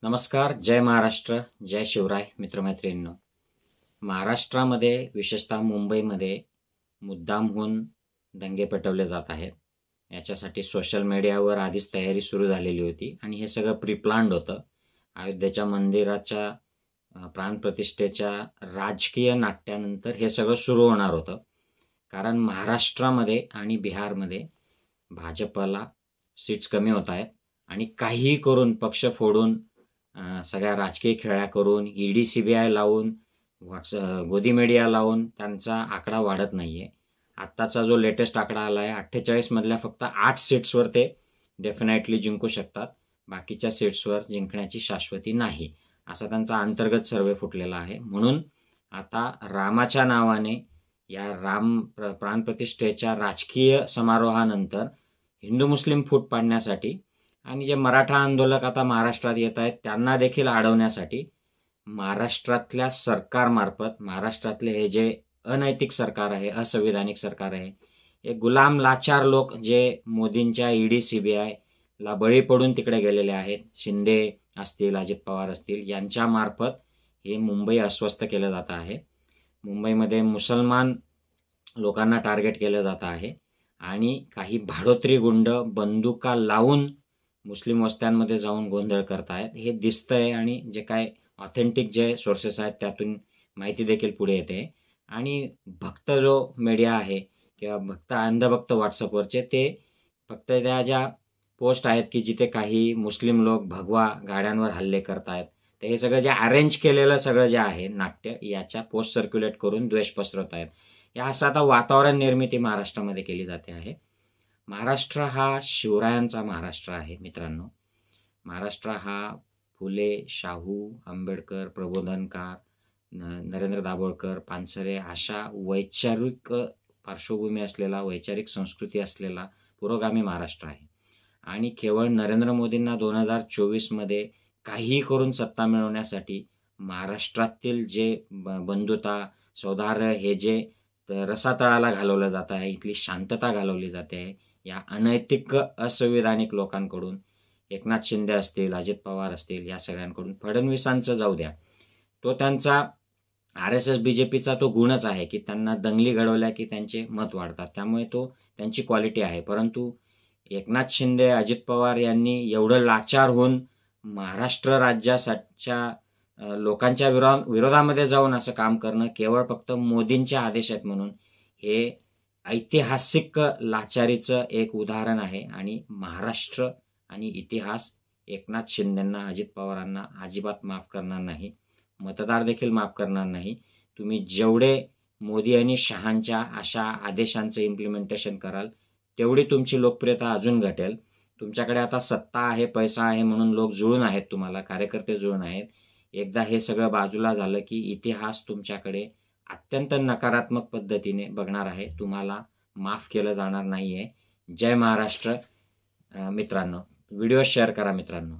नमस्कार. जय महाराष्ट्र, जय शिवराय. मित्रमैत्रिणींनो, महाराष्ट्रामध्ये विशेषतः मुंबईमध्ये मुद्दामहून दंगे पेटवले जात आहेत. याच्यासाठी सोशल मीडियावर आधीच तयारी सुरू झालेली होती आणि हे सगळं प्रीप्लान्ड होतं. अयोध्येच्या मंदिराच्या प्राणप्रतिष्ठेच्या राजकीय नाट्यानंतर हे सगळं सुरू होणार होतं. कारण महाराष्ट्रामध्ये आणि बिहारमध्ये भाजपला सीट्स कमी होत आहेत आणि काहीही करून पक्ष फोडून सगळ्या राजकीय खेळ्या करून ईडी सीबीआय लावून गोदी मीडिया लावून त्यांचा आकडा वाढत नाहीये. आत्ताचा जो लेटेस्ट आकडा आला आहे 48 मधल्या फक्त 8 सीट्सवर ते डेफिनेटली जिंकू शकतात. बाकीच्या सीट्सवर जिंकण्याची शाश्वती नाही असा त्यांचा अंतर्गत सर्वे फुटलेला आहे. म्हणून आता रामाच्या नावाने या प्राणप्रतिष्ठेच्या राजकीय समारोहानंतर हिंदू मुस्लिम फूट पाडण्यासाठी आणि जे मराठा आंदोलक आता महाराष्ट्रात येत आहेत त्यांना देखील अडवण्यासाठी महाराष्ट्रातल्या सरकारमार्फत महाराष्ट्रातले हे जे अनैतिक सरकार आहे, असंविधानिक सरकार आहे, हे गुलाम लाचार लोक जे मोदींच्या ईडी सीबीआयला बळी पडून तिकडे गेलेले आहेत, शिंदे असतील, अजित पवार असतील, यांच्या मार्फत हे मुंबई अस्वस्थ केलं जात आहे. मुंबईमध्ये मुसलमान लोकांना टार्गेट केलं जात आहे आणि काही भाडोत्री गुंड बंदुका लावून मुस्लिम वस्त्यांमध्ये जाऊन गोंधळ करतायत. हे दिसतंय आणि जे काय ऑथेंटिक जे सोर्सेस आहेत त्यातून माहिती देखील पुढे येते. आणि भक्त जो मीडिया आहे किंवा अंधभक्त व्हॉट्सअपवरचे ते फक्त त्या ज्या पोस्ट आहेत की जिथे काही मुस्लिम लोक भगवा गाड्यांवर हल्ले करतायत, तर हे सगळं जे अरेंज केलेलं सगळं जे आहे नाट्य याच्या पोस्ट सर्क्युलेट करून द्वेष पसरवत आहेत. या असं आता वातावरण निर्मिती महाराष्ट्रामध्ये केली जाते आहे. महाराष्ट्र हा शिवरायांचा महाराष्ट्र आहे मित्रांनो. महाराष्ट्र हा फुले, शाहू, आंबेडकर, प्रबोधनकार, नरेंद्र दाभोळकर, पानसरे अशा वैचारिक पार्श्वभूमी असलेला, वैचारिक संस्कृती असलेला पुरोगामी महाराष्ट्र आहे. आणि केवळ नरेंद्र मोदींना 2024मध्ये काहीही करून सत्ता मिळवण्यासाठी महाराष्ट्रातील जे बंधुता, सौहार्द हे जे रसातळाला घालवलं जात आहे, इथली शांतता घालवली जाते आहे, या अनैतिक असंविधानिक लोकांकडून, एकनाथ शिंदे असतील, अजित पवार असतील, या सगळ्यांकडून, फडणवीसांचं जाऊ द्या, तो त्यांचा RSS BJPचा तो गुणच आहे की त्यांना दंगली घडवल्या की त्यांचे मत वाढतात, त्यामुळे तो त्यांची क्वालिटी आहे. परंतु एकनाथ शिंदे, अजित पवार यांनी एवढं लाचार होऊन महाराष्ट्र राज्याच्या लोकांच्या विरोधामध्ये जाऊन असं काम करणं केवळ फक्त मोदींचे आदेश आहेत म्हणून हे ऐतिहासिक लाचारीचं एक उदाहरण आहे. आणि महाराष्ट्र आणि इतिहास एकनाथ शिंदेंना, अजित पवारांना अजिबात माफ करणार नाही. मतदार देखील माफ करणार नाही. तुम्ही जेवढे मोदी आणि शहांच्या अशा आदेशांचं इम्प्लिमेंटेशन कराल तेवढी तुमची लोकप्रियता अजून घटेल. तुमच्याकडे आता सत्ता आहे, पैसा आहे म्हणून लोक जुळून आहेत, तुम्हाला कार्यकर्ते जुळून आहेत. एकदा हे सगळं बाजूला झालं की इतिहास तुमच्याकडे अत्यंत नकारात्मक पद्धतीने बघणार आहे. तुम्हाला माफ केलं जाणार नाहीये. जय महाराष्ट्र मित्रांनो. व्हिडिओ शेअर करा मित्रांनो.